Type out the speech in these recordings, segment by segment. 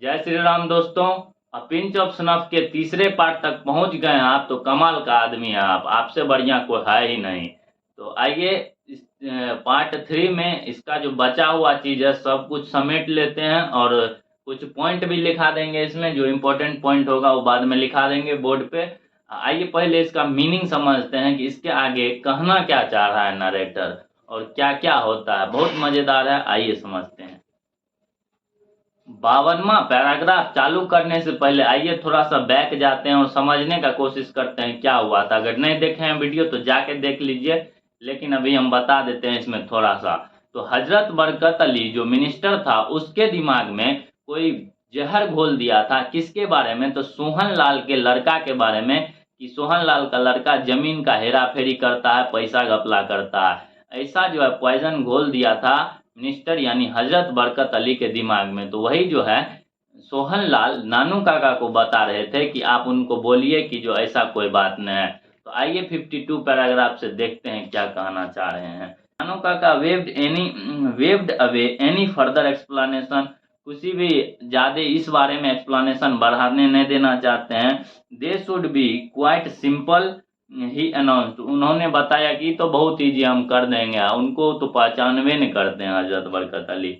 जय श्री राम दोस्तों। अब पिंच ऑफ स्नफ के तीसरे पार्ट तक पहुंच गए हैं आप। तो कमाल का आदमी है आप, आपसे बढ़िया कोई है ही नहीं। तो आइए इस पार्ट 3 में इसका जो बचा हुआ चीज है सब कुछ समेट लेते हैं और कुछ पॉइंट भी लिखा देंगे। इसमें जो इम्पोर्टेंट पॉइंट होगा वो बाद में लिखा देंगे बोर्ड पे। आइए पहले इसका मीनिंग समझते हैं कि इसके आगे कहना क्या चाह रहा है नरेटर और क्या क्या होता है। बहुत मजेदार है, आइए समझते हैं। 52वां पैराग्राफ चालू करने से पहले आइए थोड़ा सा बैक जाते हैं और समझने का कोशिश करते हैं क्या हुआ था। अगर नहीं देखे हैं वीडियो तो जाके देख लीजिए, लेकिन अभी हम बता देते हैं इसमें थोड़ा सा। तो हजरत बरकत अली जो मिनिस्टर था उसके दिमाग में कोई जहर घोल दिया था। किसके बारे में? तो सोहन लाल के लड़का के बारे में, कि सोहन लाल का लड़का जमीन का हेरा फेरी करता है, पैसा घपला करता है। ऐसा जो है पॉइजन घोल दिया था मिनिस्टर यानी हजरत बरकत अली के दिमाग में। तो वही जो है सोहन लाल नानू काका को बता रहे थे कि आप उनको बोलिए कि जो ऐसा कोई बात नहीं है। तो आइए 52 पैराग्राफ से देखते हैं क्या कहना चाह रहे हैं। नानू काका waived away any further explanation, किसी भी ज्यादा इस बारे में एक्सप्लेनेशन बढ़ाने नहीं देना चाहते हैं। They should be quite simple he announced, उन्होंने बताया कि तो बहुत ईजी हम कर देंगे, उनको तो पहचानवे नहीं करते हैं हजरत बरकत अली।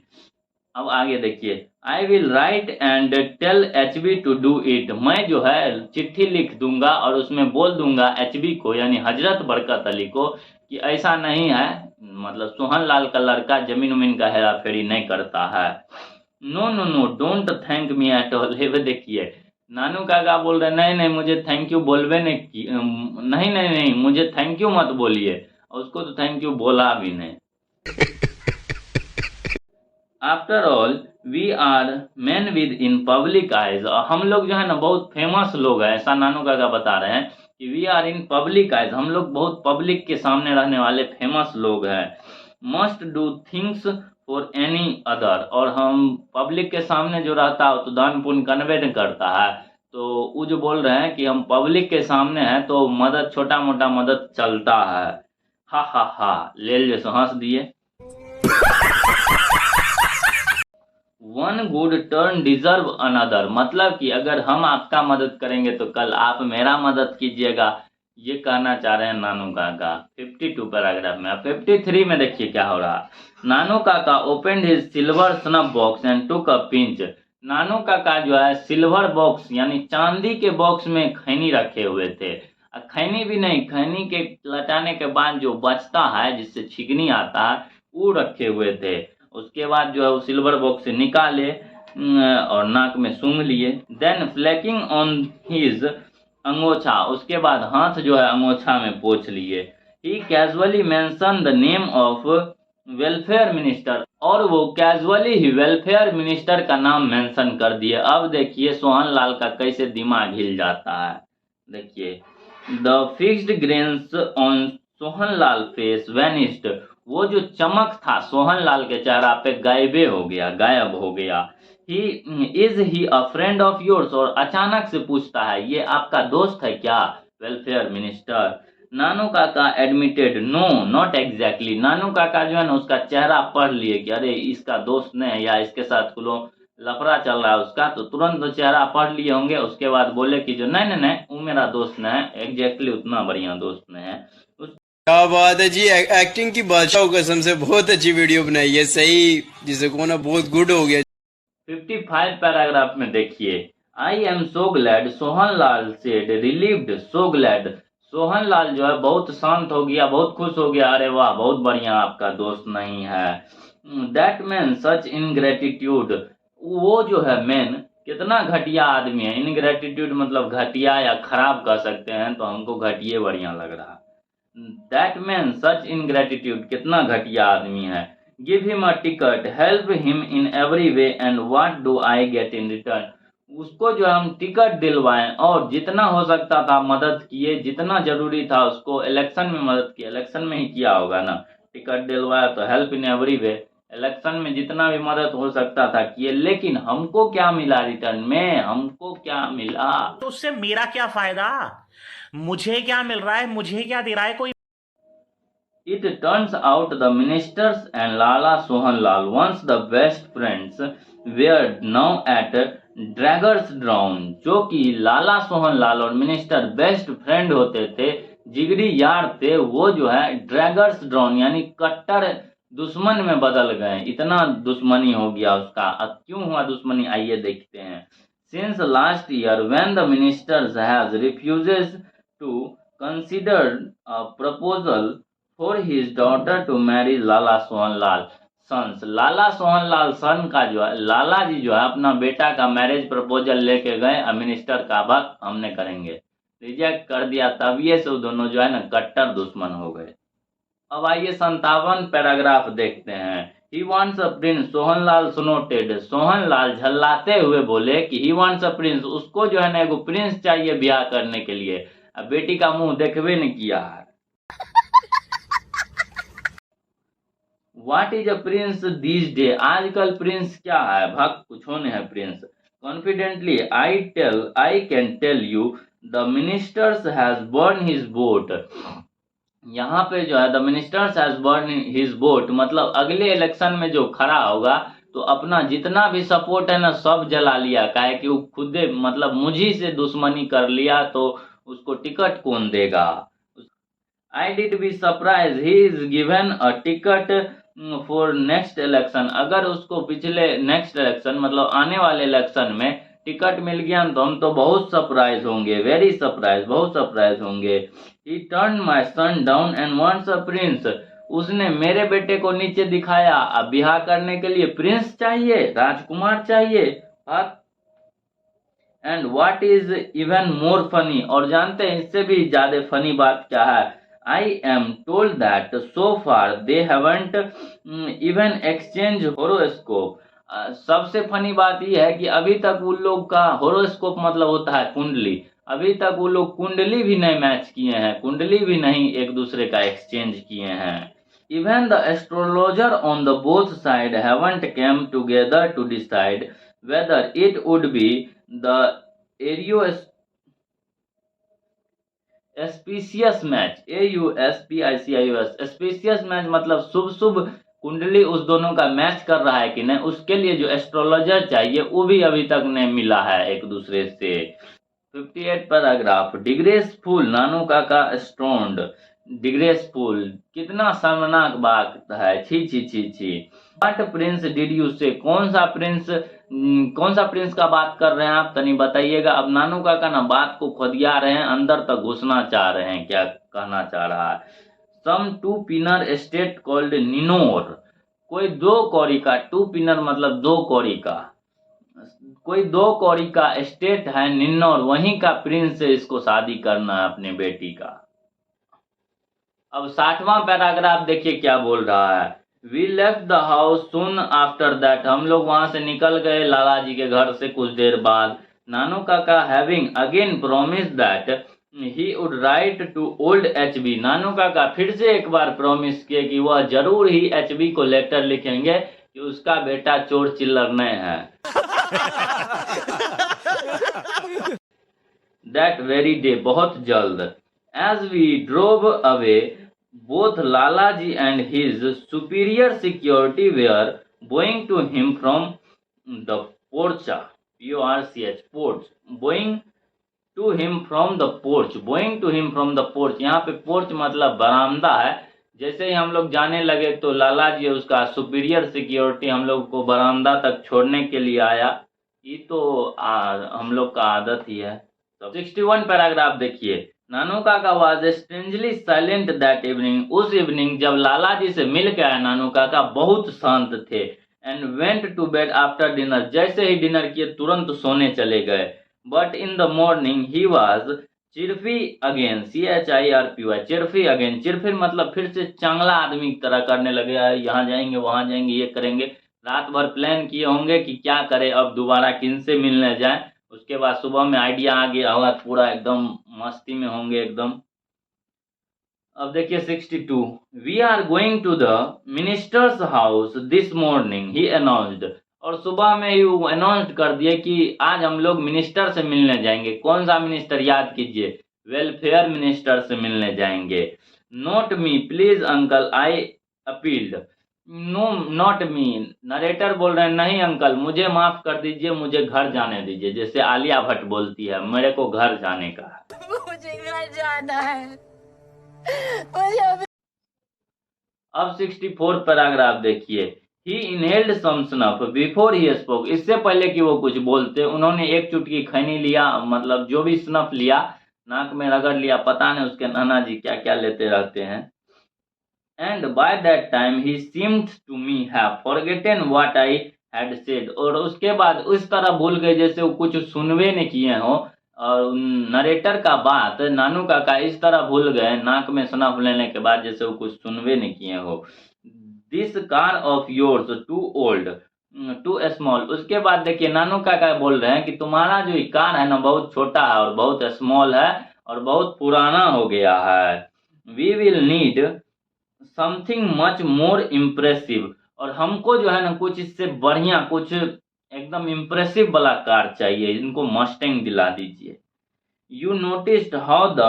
अब आगे देखिए, I will write and tell HB to do it, मैं जो है चिट्ठी लिख दूंगा और उसमें बोल दूंगा एचबी को यानी हजरत बरकत अली को कि ऐसा नहीं है, मतलब सोहन लाल का लड़का जमीन उमीन का हेरा फेरी नहीं करता है। No no no don't thank me at all, देखिए नानू काका बोल रहे नहीं नहीं मुझे थैंक यू बोलवे नहीं की, नहीं नहीं नहीं मुझे थैंक यू मत बोलिए, उसको तो थैंक यू बोला भी नहीं। After all we are man with in public eyes, हम लोग जो है ना बहुत फेमस लोग हैं, ऐसा नानू काका बता रहे हैं कि we are in public eyes, हम लोग बहुत पब्लिक के सामने रहने वाले फेमस लोग हैं। Must do things for any other, और हम पब्लिक के सामने जो रहता है तो दान पुण्य कन्वे करता है। तो वो जो बोल रहे हैं कि हम पब्लिक के सामने हैं तो मदद छोटा मोटा मदद चलता है। हा हा हा, ले जैसे हंस दिए। One good turn deserve another, मतलब कि अगर हम आपका मदद करेंगे तो कल आप मेरा मदद कीजिएगा, ये कहना चाह रहे हैं नानू काका 52 पैराग्राफ में। अब 53 में देखिए क्या हो रहा। नानू काका opened his silver snuff box and took a pinch, Nanu काका जो है सिल्वर बॉक्स यानी चांदी के बॉक्स में खैनी रखे हुए थे। खैनी भी नहीं, खैनी के लटाने के बाद जो बचता है जिससे छिगनी आता है वो रखे हुए थे। उसके बाद जो है वो सिल्वर बॉक्स से निकाले और नाक में सूंघ लिए। Then flicking on his angocha, उसके बाद हाथ जो है अंगोछा में पोंछ लिए। He casually mention the name of welfare minister, और वो कैजुअली ही वेलफेयर मिनिस्टर का नाम मेंशन कर दिए। अब देखिए सोहन लाल का कैसे दिमाग हिल जाता है। देखिए, the fixed grains on Sohan Lal face vanished, वो जो चमक था सोहन लाल के चेहरा पे गायबे हो गया, गायब हो गया। He is he a friend of yours, और अचानक से पूछता है ये आपका दोस्त है क्या वेलफेयर मिनिस्टर। नानू काका admitted no not exactly, Nanu काका जो है ना उसका चेहरा पढ़ लिए कि अरे इसका दोस्त नहीं है या इसके साथ कुलो लफड़ा चल रहा है उसका, तो तुरंत चेहरा पढ़ लिए होंगे। उसके बाद बोले कि जो नहीं नहीं नहीं वो मेरा दोस्त नहीं है, एग्जैक्टली उतना बढ़िया दोस्त नहीं है। क्या बात है जी, एक्टिंग की बादशाह कसम से बहुत अच्छी वीडियो बनाई है, सही जिसे को ना बहुत गुड हो गया। 55 पैराग्राफ में देखिए, I am so glad Sohan Lal said relieved, so glad, Sohan Lal जो है बहुत शांत हो गया, बहुत खुश हो गया, अरे वाह बहुत बढ़िया आपका दोस्त नहीं है। दैट मैन सच इनग्रेटिट्यूड, वो जो है मैन कितना घटिया आदमी है। इनग्रेटिट्यूड मतलब घटिया या खराब कह सकते हैं, तो हमको घटिया बढ़िया लग रहा। दैट मैन सच इनग्रेटिट्यूड, कितना घटिया आदमी है। Give him a ticket, help him in every way and what do I get in return, उसको जो हम टिकट दिलवाएं और जितना हो सकता था मदद किए, जितना जरूरी था उसको इलेक्शन में मदद किया, इलेक्शन में ही किया होगा ना, टिकट दिलवाया तो help in every way, election में जितना भी मदद हो सकता था किए, लेकिन हमको क्या मिला रिटर्न में, हमको क्या मिला, तो उससे मेरा क्या फायदा, मुझे क्या मिल रहा है, मुझे क्या दे रहा है कोई। It turns out the ministers and Lala Sohan Lal, once the best friends, were now at daggers drawn, जो कि लाला सोहन लाल और मिनिस्टर बेस्ट फ्रेंड होते थे, जिगरी यार थे, वो जो है ड्रैगर्स ड्राउन यानी कट्टर दुश्मन में बदल गए। इतना दुश्मनी हो गया उसका। अब क्यों हुआ दुश्मनी, आइए देखते हैं। Since last year when the ministers has refuses to consider a proposal for his daughter to marry Lala Sohan Lal sons, Lala Sohan Lal son का जो है, लाला जी जो है अपना बेटा का मैरिज प्रपोजल लेके गए, अब मिनिस्टर का बात हमने करेंगे, रिजेक्ट कर दिया। तब ये से दोनों जो है ना कट्टर दुश्मन हो गए। अब आइए 57 पैराग्राफ देखते हैं। He wants a prince, Sohanlal snorted, Sohanlal झल्लाते हुए बोले कि ही वांट्स अ प्रिंस, उसको जो है ना एगो प्रिंस चाहिए ब्याह करने के लिए। अब बेटी का मुंह देखबे नहीं किया है। What is a prince these day, आजकल प्रिंस क्या है, भक्त कुछ होने है prince. Confidently I can tell you the ministers has burn his boat, यहाँ पे जो है the ministers has burn his boat मतलब अगले इलेक्शन में जो खड़ा होगा तो अपना जितना भी सपोर्ट है ना सब जला लिया, काहे कि वो खुदे मतलब मुझी से दुश्मनी कर लिया, तो उसको टिकट कौन देगा। I did be surprise he is given a ticket for next election, अगर उसको पिछले नेक्स्ट इलेक्शन मतलब आने वाले इलेक्शन में टिकट मिल गया तो हम तो बहुत सरप्राइज होंगे, वेरी सरप्राइज, बहुत सरप्राइज होंगे। He turn my son down and wants a prince, उसने मेरे बेटे को नीचे दिखाया, अब ब्याह करने के लिए प्रिंस चाहिए, राजकुमार चाहिए। And what is even more funny, और जानते हैं इससे भी ज्यादा फनी बात क्या है, I am told that so far they haven't even exchange horoscope, सबसे फनी बात यह है कि अभी तक उन लोग का होरोस्कोप मतलब होता है कुंडली, अभी तक वो लोग कुंडली भी नहीं मैच किए हैं, कुंडली भी नहीं एक दूसरे का एक्सचेंज किए हैं। Even the astrologer on the both side haven't came together to decide whether it would be the auspicious match, AUSPICIUS, auspicious match मतलब शुभ शुभ कुंडली उस दोनों का मैच कर रहा है कि नहीं, उसके लिए जो एस्ट्रोलॉजर चाहिए वो भी अभी तक नहीं मिला है एक दूसरे से। 58 पैराग्राफ, डिग्रेसफुल, नानू काका स्टोन्ड, डिग्रेसफुल कितना शर्मनाक बात है, छी छी छी छी। व्हाट प्रिंस डिड यू से, कौन सा प्रिंस का बात कर रहे हैं आप, तनी बताइएगा। अब नानू काका ना बात को खुदिया रहे हैं, अंदर तक घुसना चाह रहे हैं, क्या कहना चाह रहा है। सम टू पिनर स्टेट कॉल्ड निनोर, कोई दो कौड़ी का, टू पिनर मतलब दो कौड़ी का, कोई दो कौड़ी का स्टेट है निन्नौर, वहीं का प्रिंस से इसको शादी करना है अपने बेटी का। अब 60वां पैराग्राफ देखिए क्या बोल रहा है। We left the house soon after that, हम लोग वहां से निकल गए लाला जी के घर से कुछ देर बाद। Nanu Kaka having again promise that he would write to old HB, Nanu Kaka फिर से एक बार प्रॉमिस किए कि वह जरूर ही HB को लेटर लिखेंगे कि उसका बेटा चोर चिल्लर नहीं है। दैट वेरी डे, बहुत जल्द। As we drove away both Lalaji and his superior security were bowing to him from the porch, PORCH, porch, bowing to him from the porch, bowing to him from the porch, यहाँ पे porch मतलब बरामदा है। जैसे ही हम लोग जाने लगे तो लाला जी उसका सुपीरियर सिक्योरिटी हम लोग को बरामदा तक छोड़ने के लिए आया, ये तो हम लोग का आदत ही है। 61 पैराग्राफ देखिए। नानू काका was strangely silent that evening, उस इवनिंग जब लाला जी से मिल के आया नानू काका बहुत शांत थे। And went to bed after dinner, जैसे ही डिनर किए तुरंत सोने चले गए। But in the morning he was chirpy again, CHIRPY, chirpy again, chirpy मतलब फिर से चांगला आदमी की तरह करने लगे, यहाँ जाएंगे वहां जाएंगे ये करेंगे, रात भर प्लान किए होंगे कि क्या करें अब दोबारा किनसे मिलने जाए, उसके बाद सुबह में आइडिया आ गया होगा, पूरा एकदम मस्ती में होंगे एकदम। अब देखिए 62, we are going to the ministers house this morning he announced, और सुबह में ही वो अनाउंस कर दिए कि आज हम लोग मिनिस्टर से मिलने जाएंगे। कौन सा मिनिस्टर, याद कीजिए, वेलफेयर मिनिस्टर से मिलने जाएंगे। Not me please uncle, I appealed, no not me, narrator बोल रहे हैं नहीं अंकल मुझे माफ कर दीजिए, मुझे घर जाने दीजिए, जैसे आलिया भट्ट बोलती है मेरे को घर जाने का है। मुझे घर जाना है। मुझे अब 64 पैराग्राफ देखिए। He inhaled some snuff before he spoke, इससे पहले कि वो कुछ बोलते उन्होंने एक चुटकी खैनी लिया, मतलब जो भी स्नफ लिया नाक में रगड़ लिया, पता नहीं उसके नाना जी क्या क्या लेते रहते हैं। And by that time he seemed to me have forgotten what I had said, और उसके बाद उस तरह भूल गए जैसे वो कुछ सुनवे नहीं किए हो, और नरेटर का बात नानू काका इस तरह भूल गए नाक में स्नफ लेने के बाद जैसे वो कुछ सुनवे नहीं किए हो। This car of yours too old too small, उसके बाद देखिए नानू काका बोल रहे हैं कि तुम्हारा जो ये कार है ना बहुत छोटा है और बहुत स्मॉल है और बहुत पुराना हो गया है। We will need something much more impressive, और हमको जो है ना कुछ इससे बढ़िया कुछ एकदम इम्प्रेसिव वाला कार चाहिए, इनको मस्टैंग दिला दीजिए। You noticed how the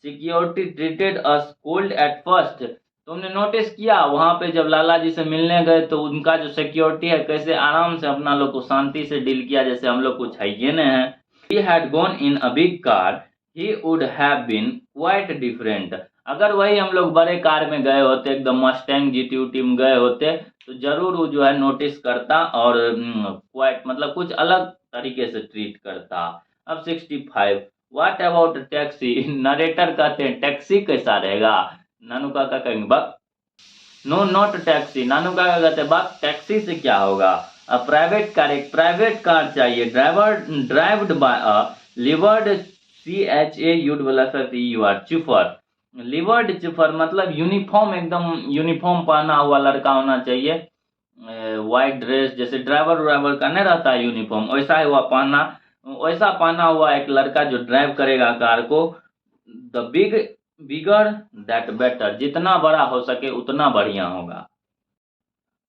security treated us cold at first, तुमने नोटिस किया वहां पे जब लाला जी से मिलने गए तो उनका जो सिक्योरिटी है कैसे आराम से अपना लोग को शांति से डील किया जैसे हम लोग कुछ है ये नहीं है। He had gone in a big car he would have been quite different, अगर वही हम लोग बड़े कार में गए होते एकदम मस्टैंग जीटी उटी में गए होते तो जरूर वो जो है नोटिस करता और क्वाइट मतलब कुछ अलग तरीके से ट्रीट करता। अब 65 व्हाट अबाउट टैक्सी, नरेटर कहते हैं टैक्सी कैसा रहेगा, नानू काका कहेंगे बक नो नॉट टैक्सी, नानू काका कहते हैं बक टैक्सी से क्या होगा। अ प्राइवेट कार, एक प्राइवेट कार चाहिए, ड्राइव्ड बाय अ लिवर्ड CHAUFFER चुफर, लिवर्ड चुफर मतलब यूनिफॉर्म एकदम यूनिफॉर्म पहना हुआ लड़का होना चाहिए, व्हाइट ड्रेस जैसे ड्राइवर का नहीं रहता है यूनिफॉर्म वैसा ही हुआ पहना, वैसा पहना हुआ एक लड़का जो ड्राइव करेगा कार को। द बिगर दैट बेटर, जितना बड़ा हो सके उतना बढ़िया होगा।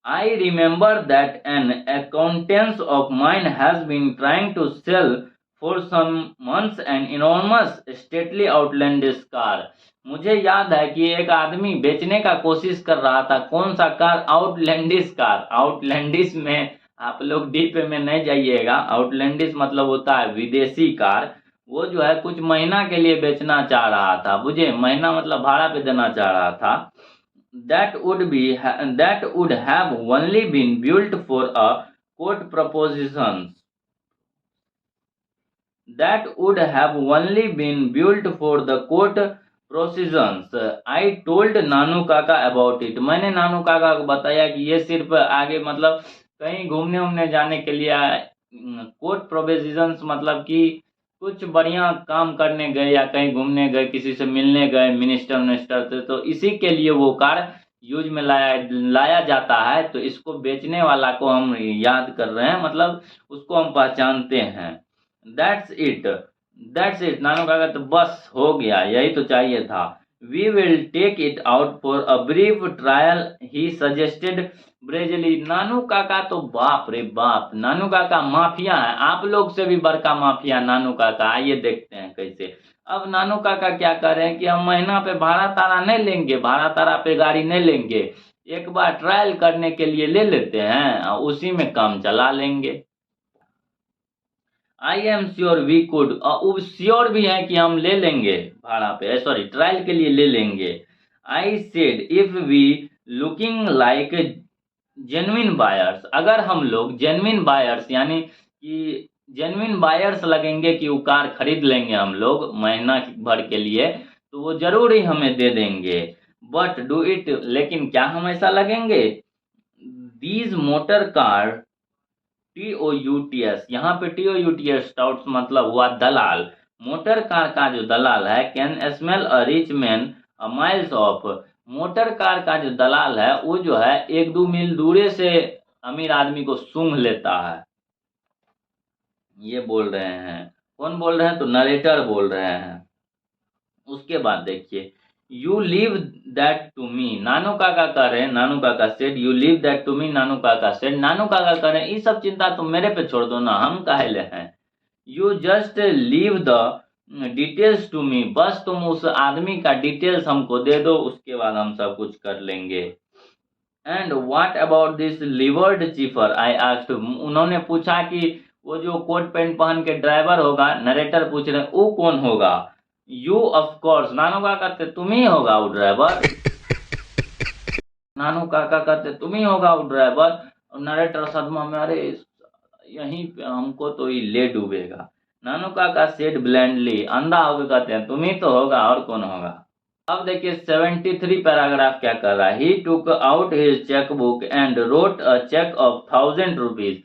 I remember that an acquaintance of mine has been trying to sell for some months an enormous stately outlandish car, मुझे याद है कि एक आदमी बेचने का कोशिश कर रहा था, कौन सा कार, आउटलैंडिश कार, आउटलैंडिश में आप लोग डीप में नहीं जाइएगा, आउटलैंडिश मतलब होता है विदेशी कार, वो जो है कुछ महीना के लिए बेचना चाह रहा था, बुझे महीना मतलब भाड़ा पे देना चाह रहा था। that would have only been built for a court propositions, that would have only been built for the court proceedings, I told नानू काका about it, मैंने नानू काका को बताया कि ये सिर्फ आगे मतलब कहीं घूमने उमने जाने के लिए कोर्ट प्रोविजंस मतलब कि कुछ बढ़िया काम करने गए या कहीं घूमने गए किसी से मिलने गए मिनिस्टर से, तो इसी के लिए वो कार यूज में लाया जाता है, तो इसको बेचने वाला को हम याद कर रहे हैं मतलब उसको हम पहचानते हैं। दैट्स इट नानू काका तो बस हो गया यही तो चाहिए था। We will take it out for a brief trial he suggested breezily, Nanu काका तो बाप रे बाप, नानू काका माफिया है, आप लोग से भी बड़का माफिया नानू काका। आइए देखते हैं कैसे। अब नानू काका क्या कर रहे हैं कि हम महीना पे भाड़ा तारा नहीं लेंगे, भाड़ा तारा पे गाड़ी नहीं लेंगे, एक बार ट्रायल करने के लिए ले लेते हैं उसी में काम चला लेंगे। I am sure we could, sure भी है कि हम ले लेंगे भाड़ा पे, सॉरी ट्रायल के लिए ले लेंगे। I said if we looking like genuine buyers, अगर हम लोग जेन्युइन बायर्स यानी कि जेन्युइन बायर्स लगेंगे कि वो कार खरीद लेंगे हम लोग महीना भर के लिए तो वो जरूर ही हमें दे देंगे। बट डू इट, लेकिन क्या हम ऐसा लगेंगे। दीज मोटर कार TOUTS, यहाँ पे TOUTS टाउट्स मतलब हुआ दलाल, मोटर कार का जो दलाल है can smell a rich man a miles of, motor car का जो दलाल है वो जो है 1-2 मील दूरे से अमीर आदमी को सूंघ लेता है। ये बोल रहे हैं, कौन बोल रहे हैं तो नरेटर बोल रहे हैं। उसके बाद देखिए you leave that to me, Nanu Kaka कह रहे हैं, Nanu Kaka said you leave that to me, Nanu Kaka said, नानू काका कह रहे हैं ये सब चिंता तुम मेरे पे छोड़ दो ना, हम काहे ले हैं। You just leave the details to me, बस तुम उस आदमी का डिटेल्स हमको दे दो उसके बाद हम सब कुछ कर लेंगे। And what about this liveried chauffeur I asked. उन्होंने पूछा कि वो जो कोट पैंट पहन के ड्राइवर होगा, नरेटर पूछ रहे वो कौन होगा। यू ऑफ कोर्स, नानू काका कहते तुम ही होगा वो ड्राइवर। नानू काका कहते तुम ही होगा वो ड्राइवर। और नरेटर सदमा में, अरे यहीं पे हमको तो ये ले डूबेगा। नानू काका सेड ब्लैंडली, अंधा होकर कहते हैं तुम ही तो होगा, और कौन होगा। अब देखिए 73 पैराग्राफ क्या कर रहा है। He took out his chequebook and wrote a cheque of 1000 rupees.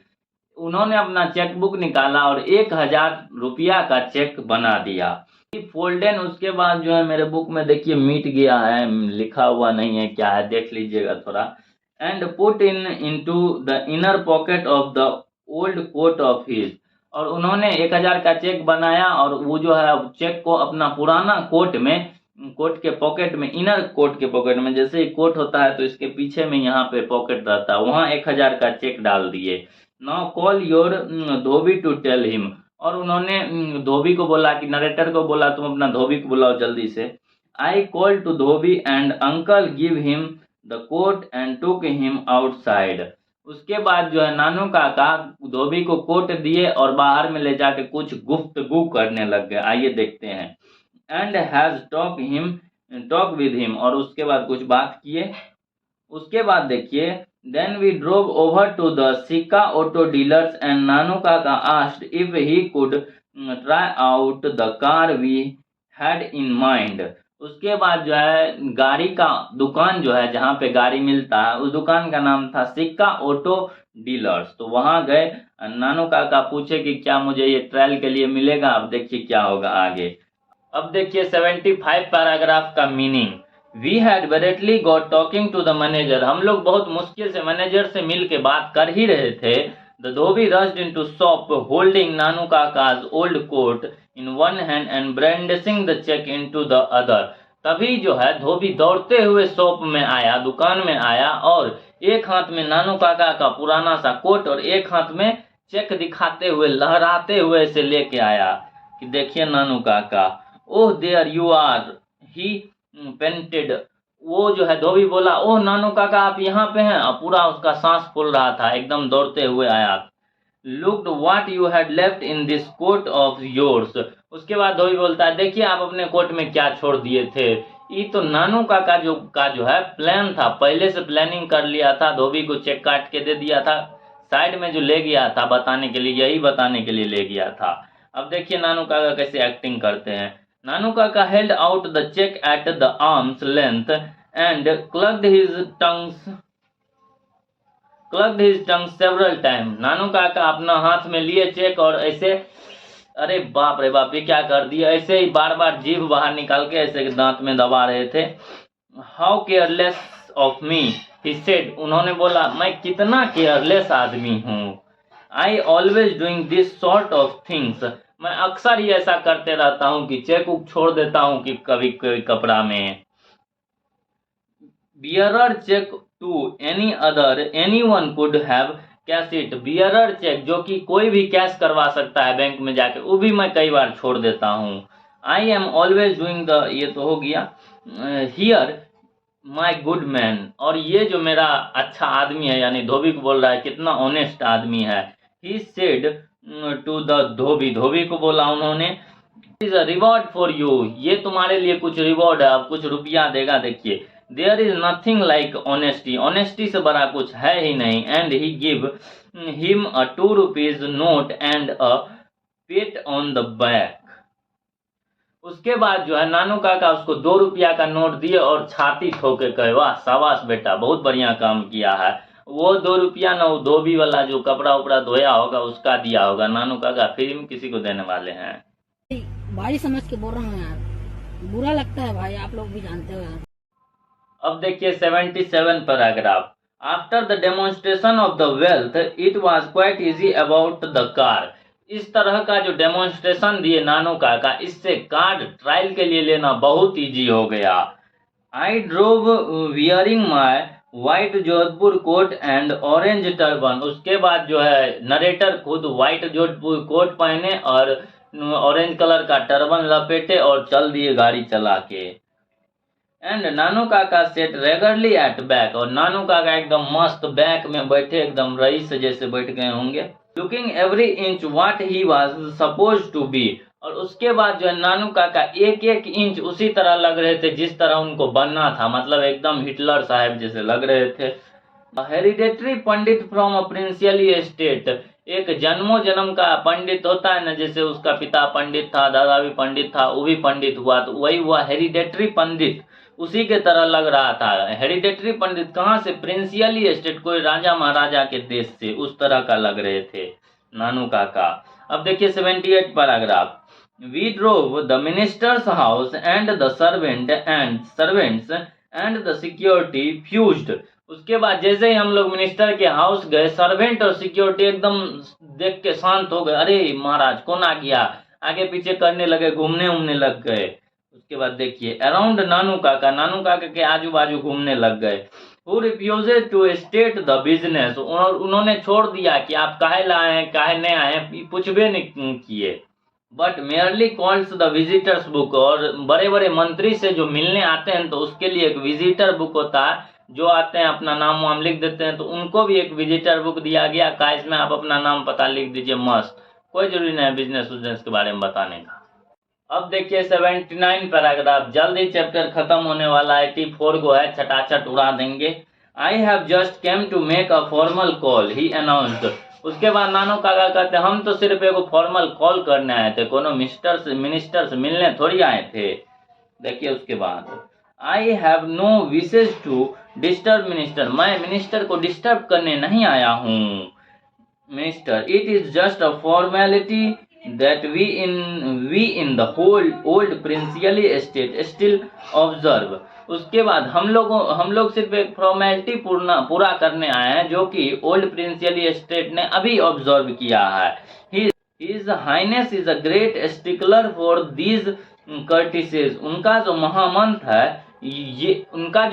उन्होंने अपना चेकबुक निकाला और 1000 रुपया का चेक बना दिया। फोल्डन, उसके बाद जो है मेरे बुक में देखिए मिट गया है, लिखा हुआ नहीं है क्या है, देख लीजिएगा थोड़ा। And put into the inner pocket of the old coat of his. और उन्होंने 1000 का चेक बनाया और वो जो है चेक को अपना पुराना कोट में, कोट के पॉकेट में, इनर कोट के पॉकेट में, जैसे ही कोट होता है तो इसके पीछे में यहाँ पे पॉकेट रहता है, वहां 1000 का चेक डाल दिए। Now call your dhobi to tell him. और उन्होंने धोबी को बोला कि नरेटर को बोला तुम अपना धोबी को बुलाओ जल्दी से। I call to dhobi and uncle give him the coat and took him outside. उसके बाद जो है नानू काका धोबी को कोट दिए और बाहर में ले जाके कुछ गुफ्तगू करने लग गए। आइए देखते हैं। And has talk with him, और उसके बाद कुछ बात किए। उसके बाद देखिए, then we drove over to the Sikka auto dealers and Nanu Kaka asked if he could try out the car we had in mind. उसके बाद जो है गाड़ी का दुकान जो है जहाँ पे गाड़ी मिलता है, उस दुकान का नाम था सिक्का ऑटो डीलर्स। तो वहां गए, नानू काका पूछे कि क्या मुझे ये ट्रायल के लिए मिलेगा। अब देखिए क्या होगा आगे। अब देखिए 75 पैराग्राफ का meaning. We had barely got talking to the manager. हम लोग बहुत मुश्किल से मैनेजर से मिल के बात कर ही रहे थे। The dhobi rushed into shop holding Nanu Kaka's old coat in one hand and brandishing the cheque into the other. तभी जो है धोबी दौड़ते हुए शॉप में आया, दुकान में आया, और एक हाथ में नानू काका का पुराना सा कोट और एक हाथ में चेक दिखाते हुए, लहराते हुए इसे लेके आया कि देखिए Nanu Kaka. Oh there you are, he panted. वो जो है धोबी बोला, ओह नानू काका आप यहाँ पे हैं। और पूरा उसका सांस फूल रहा था, एकदम दौड़ते हुए आया। Looked what you had left in this coat of yours. उसके बाद धोबी बोलता है देखिए आप अपने कोट में क्या छोड़ दिए थे। ये तो नानू काका जो है प्लान था, पहले से प्लानिंग कर लिया था। धोबी को चेक काट के दे दिया था, साइड में जो ले गया था बताने के लिए, यही बताने के लिए ले गया था। अब देखिए नानू काका कैसे एक्टिंग करते हैं। नानू काका held out the check at the arm's length and clucked his tongue several times। नानू काका अपना हाथ में लिए चेक और ऐसे, अरे बाप रे बाप, ये क्या कर दिया, ऐसे ही बार बार जीभ बाहर निकाल के ऐसे दांत में दबा रहे थे। How careless of me, he said. उन्होंने बोला मैं कितना केयरलेस आदमी हूँ। I always doing this sort of things. मैं अक्सर ही ऐसा करते रहता हूँ कि चेक उक छोड़ देता हूँ कि कभी कोई कपड़ा में। Bearer cheque to any other anyone could have cashed it. Bearer cheque, जो कि कोई भी कैश करवा सकता है बैंक में जाके, वो भी मैं कई बार छोड़ देता हूँ। I am always doing the, ये तो हो गया, हियर माई गुड मैन। और ये जो मेरा अच्छा आदमी है, यानी धोबी को बोल रहा है कितना ऑनेस्ट आदमी है। ही सेड टू द धोबी, धोबी को बोला उन्होंने, is a reward for you, ये तुम्हारे लिए कुछ रिवॉर्ड है, कुछ रुपया देगा। देखिए, there is nothing like honesty, honesty से बड़ा कुछ है ही नहीं। And he give him a 2 rupees note and a pat on the back. उसके बाद जो है नानू काका उसको 2 रुपया का नोट दिए और छाती ठोके कहे वाह शाबाश बेटा, बहुत बढ़िया काम किया है। वो 2 रुपया ना, वो धोबी वाला जो कपड़ा उपड़ा धोया होगा उसका दिया होगा। नानू काका फ्री में किसी को देने वाले हैं। भाई समझ के बोल रहा हूँ यार, बुरा लगता है भाई, आप लोग भी जानते हो यार। अब देखिए 77 paragraph. After the demonstration of the wealth it was quite easy about the car. इस तरह का जो डेमोन्स्ट्रेशन दिए नानू काका, इससे कार ट्रायल के लिए लेना बहुत इजी हो गया। I drove wearing my white Jodhpur coat and orange turban. उसके बाद जो है नरेटर खुद व्हाइट जोधपुर कोट पहने और ऑरेंज कलर का टर्बन लपेटे और चल दिए गाड़ी चला के। एंड नानू काका सेट रेगुलरली एट बैक, और नानू काका एकदम मस्त बैक में बैठे, एकदम रईस जैसे बैठ गए होंगे। Looking every inch what he was suppose to be, और उसके बाद जो है नानू काका एक एक इंच उसी तरह लग रहे थे जिस तरह उनको बनना था, मतलब एकदम हिटलर साहब जैसे लग रहे थे। Hereditary pandit from a princely estate, एक जन्मों जन्म का पंडित होता है ना, जैसे उसका पिता पंडित था, दादा भी पंडित था, वो भी पंडित हुआ, तो वही हुआ हेरिडेटरी पंडित, उसी के तरह लग रहा था। हेरिडेटरी पंडित कहाँ से? प्रिंसियली एस्टेट, कोई राजा महाराजा के देश से, उस तरह का लग रहे थे नानू काका। अब देखिए 78 paragraph. We drove the ministers house and the servants and the security fused. उसके बाद जैसे ही हम लोग मिनिस्टर के हाउस गए, सर्वेंट और सिक्योरिटी एकदम देख के शांत हो गए। अरे महाराज कौन आ गया, आगे पीछे करने लगे, घूमने उमने लग गए। उसके बाद देखिए अराउंड नानू काका के आजू बाजू घूमने लग गए। Who refuses to state the business, और उन्होंने छोड़ दिया कि आप काहे लाए हैं काहे नहीं आए हैं, पूछबे नहीं किए। But merely calls the visitors book, और बड़े बड़े मंत्री से जो मिलने आते हैं तो उसके लिए एक विजिटर बुक होता है, जो आते हैं अपना नाम वाम लिख देते हैं, तो उनको भी एक विजिटर बुक दिया गया। का इसमें आप अपना नाम पता लिख दीजिए, मस्त, कोई जरूरी नहीं है बिजनेस उजनेस के बारे में बताने का। अब देखिए 79 पैराग्राफ, जल्द ही चैप्टर खत्म होने वाला है, 84 को है, छटाछट उड़ा देंगे। I have just came to make a formal call, he announced. उसके बाद नानू काका कहते हम तो सिर्फ एक फॉर्मल कॉल करने आए थे, कोनो मिनिस्टर से मिलने थोड़ी आए थे। देखिए उसके बाद आई हैव नो विशेष टू डिस्टर्ब मिनिस्टर, मैं मिनिस्टर को डिस्टर्ब करने नहीं आया हूँ minister. It is just a formality that we in the whole old princely estate still observe। उसके बाद हम लोग सिर्फ एक फॉर्मेलिटी पूरा करने आए हैं जो कि ओल्ड प्रिंसियली एस्टेट ने अभी ऑब्जर्व किया है। His Highness is a great stickler for these courtesies। उनका जो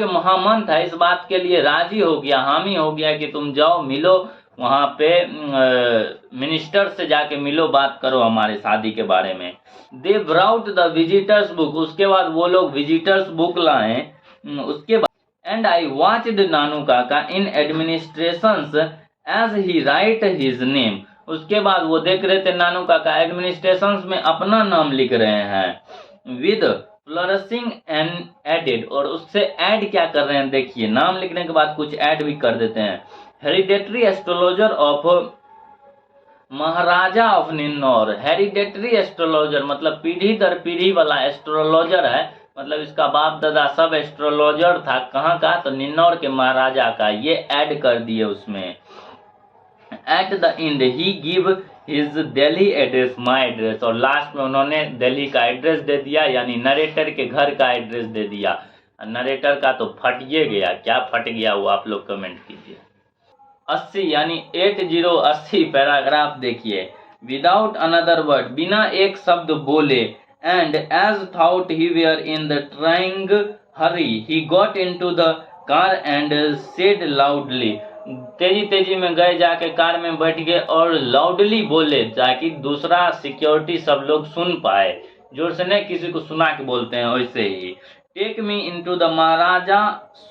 महामंत्र है इस बात के लिए राजी हो गया, हामी हो गया कि तुम जाओ मिलो वहाँ पे, मिनिस्टर से जाके मिलो, बात करो हमारे शादी के बारे में। दे ब्राउट द विजिटर्स बुक, उसके बाद वो लोग विजिटर्स बुक लाए। उसके बाद and I watched Nanu Kaka in administrations as he wrote his name. उसके बाद वो देख रहे थे नानू काका एडमिनिस्ट्रेशंस में अपना नाम लिख रहे हैं। विद फ्लोरिशिंग एंड एडेड, और उससे ऐड क्या कर रहे हैं देखिए, नाम लिखने के बाद कुछ ऐड भी कर देते हैं। Hereditary astrologer of Maharaja of Ninnaur. Hereditary astrologer मतलब पीढ़ी दर पीढ़ी वाला एस्ट्रोलॉजर है, मतलब इसका बाप दादा सब एस्ट्रोलॉजर था। कहाँ का? तो निन्नौर के महाराजा का, ये ऐड कर दिए उसमें। At the end he give his Delhi address, my address, और लास्ट में उन्होंने दिल्ली का एड्रेस दे दिया, यानी नरेटर के घर का एड्रेस दे दिया। नरेटर का तो फट ये गया, क्या फट गया वो आप लोग कमेंट कीजिए। 80 यानी 80 पैराग्राफ देखिए। विदाउट अनदर वर्ड, बिना एक शब्द बोले, and as thought he were in the trying hurry, he got into the car and said loudly. तेजी में गए, जाके कार में बैठ गए और लाउडली बोले ताकि दूसरा सिक्योरिटी सब लोग सुन पाए। जोर से नहीं, किसी को सुना के बोलते हैं वैसे ही। Take me into the Maharaja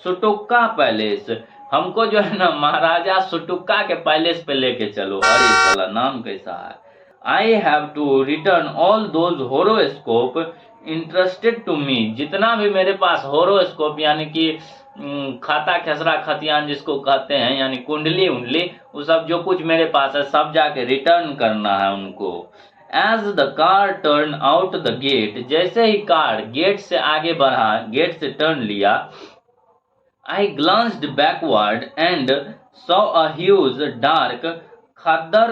Sutukka palace, हमको जो है ना महाराजा सुटुक्का के पैलेस पे लेके चलो। अरे साला नाम कैसा है। I have to return all those horoscope interested to me, जितना भी मेरे पास होरोस्कोप यानी कि खाता खेसरा खतियान जिसको कहते हैं, यानी कुंडली उंडली, वो सब जो कुछ मेरे पास है सब जाके रिटर्न करना है उनको। As the car turn out the gate, जैसे ही कार गेट से आगे बढ़ा, गेट से टर्न लिया, I glanced backward and saw a huge dark khadar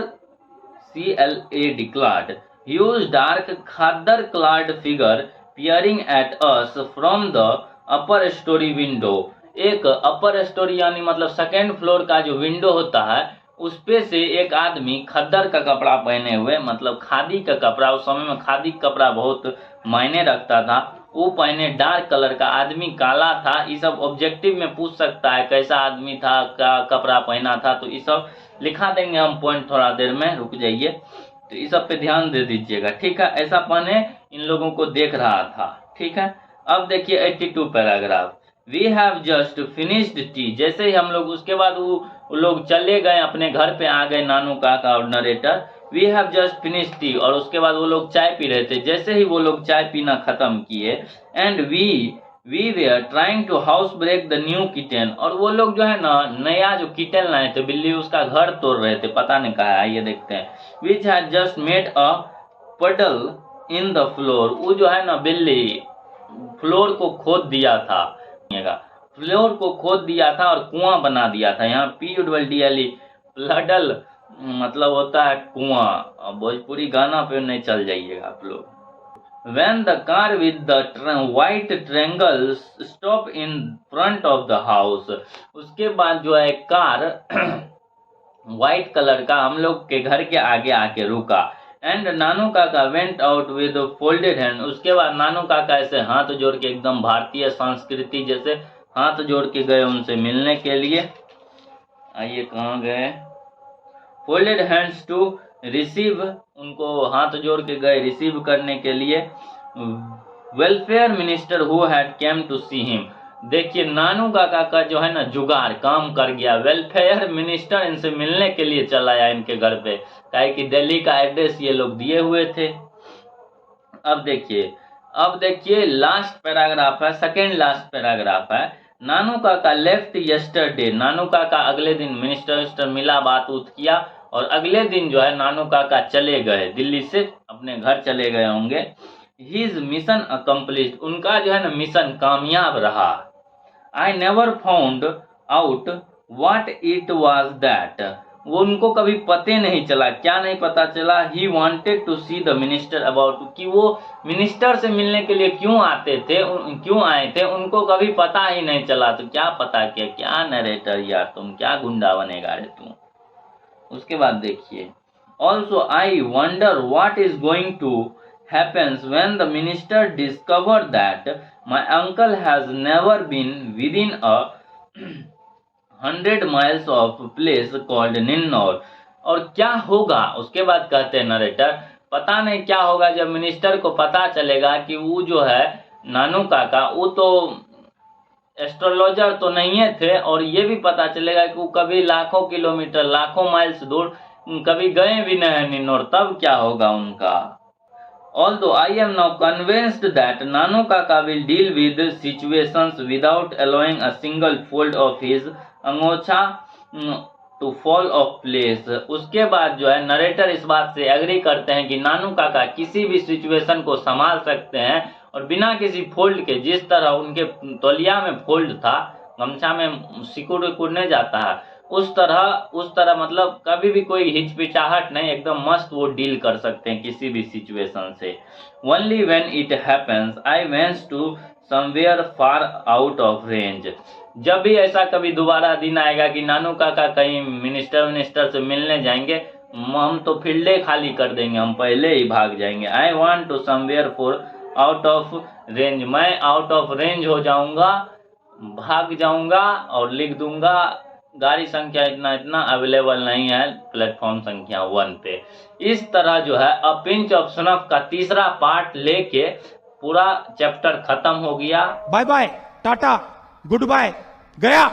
clad figure peering at us from the upper story window। एक अपर स्टोरी यानी मतलब सेकेंड फ्लोर का जो विंडो होता है उस पे से एक आदमी खद्दर का कपड़ा पहने हुए, मतलब खादी का कपड़ा, उस समय में खादी का कपड़ा बहुत मायने रखता था, वो पहने डार्क कलर का, आदमी काला था। ये सब ऑब्जेक्टिव में पूछ सकता है कैसा आदमी था, क्या कपड़ा पहना था, तो ये सब लिखा देंगे हम पॉइंट थोड़ा देर में, रुक जाइए। तो इस सब पे ध्यान दे दीजिएगा, ठीक है। ऐसा पहने इन लोगों को देख रहा था, ठीक है। अब देखिए 82 paragraph, we have just finished tea. जैसे ही हम लोग उसके बाद वो लोग चले गए अपने घर पे, आ गए नानू काका और narrator, we have just finished tea, और उसके बाद वो लोग चाय पी रहे थे। जैसे ही वो लोग चाय पीना खत्म किए, and we were trying to house break the new kitten, और वो लोग जो है ना नया जो किटन लाए थे बिल्ली, उसका घर तोड़ रहे थे, पता नहीं कहा है, आइए देखते हैं। Which had just made a पडल इन द फ्लोर, वो जो है ना बिल्ली फ्लोर को खोद दिया था, फ्लोर को खोद दिया था और कुआं बना दिया था। यहाँ PUDL प्लडल मतलब होता है कुआं, भोजपुरी गाना पे नहीं चल जाइएगा आप लोग। When the car with the white triangles stop in front of the house, उसके बाद जो है कार व्हाइट कलर का हम लोग के घर के आगे आके रुका। एंड नानू काका went out with folded hand, उसके बाद नानू काका ऐसे हाथ जोड़ के एकदम भारतीय संस्कृति जैसे हाथ जोड़ के गए उनसे मिलने के लिए। आइए कहाँ गए, फोल्डेड हैंड्स टू रिसीव, उनको हाथ जोड़ के गए रिसीव करने के लिए। Welfare minister who had came to see him, देखिए नानू काका का जो है ना जुगाड़ काम कर गया। वेलफेयर मिनिस्टर इनसे मिलने के लिए चला आया इनके घर पे, काहे कि दिल्ली का एड्रेस ये लोग दिए हुए थे। अब देखिए लास्ट पैराग्राफ है, सेकेंड लास्ट पैराग्राफ है। नानू काका लेफ्ट यस्टरडे, नानू काका अगले दिन मिनिस्टर मिला, बात उत किया, और अगले दिन जो है नानू काका चले गए दिल्ली से, अपने घर चले गए होंगे। हिज मिशन अकम्प्लिश्ड, उनका जो है ना मिशन कामयाब रहा। I never found out what it was that, वो उनको कभी पते नहीं चला, क्या नहीं पता चला। He wanted to see the minister about, कि वो मिनिस्टर से मिलने के लिए क्यों आए थे, उनको कभी पता ही नहीं चला। तो क्या पता किया, क्या नरेटर यार, तुम क्या गुंडा बनेगा रे तुम। उसके बाद देखिए, also I wonder what is going to happens when the minister discover that my uncle has never been with in 100 miles of place called Ninnaur. और क्या होगा, उसके बाद कहते हैं नरेटर, पता नहीं क्या होगा जब मिनिस्टर को पता चलेगा कि वो जो है नानू काका, वो तो एस्ट्रोलॉजर तो नहीं थे, और ये भी पता चलेगा कि वो कभी लाखों किलोमीटर लाखों माइल्स दूर कभी गए भी नहीं निन्नौर, तब क्या होगा उनका। Although I am now convinced that Nanu Kaka will deal with situations without allowing a single fold of his अंगोछा to fall of place। उसके बाद जो है नरेटर इस बात से एग्री करते हैं कि नानू काका किसी भी सिचुएशन को संभाल सकते हैं, और बिना किसी फोल्ड के, जिस तरह उनके तौलिया में फोल्ड था, गमछा में सिकुड़ उकुड़ने जाता है, उस तरह मतलब कभी भी कोई हिचपिचाहट नहीं, एकदम मस्त वो डील कर सकते हैं किसी भी सिचुएशन से। Only when it happens I went to somewhere far out of range, जब भी ऐसा कभी दोबारा दिन आएगा कि नानू काका कहीं मिनिस्टर से मिलने जाएंगे, हम तो फील्डे खाली कर देंगे, हम पहले ही भाग जाएंगे। I want to somewhere for out of range, मैं आउट ऑफ रेंज हो जाऊंगा, भाग जाऊंगा, और लिख दूंगा गाड़ी संख्या इतना अवेलेबल नहीं है प्लेटफॉर्म संख्या 1 पे। इस तरह जो है अ पिंच ऑफ स्नफ का तीसरा पार्ट लेके पूरा चैप्टर खत्म हो गया। Bye bye, tata, goodbye, गया।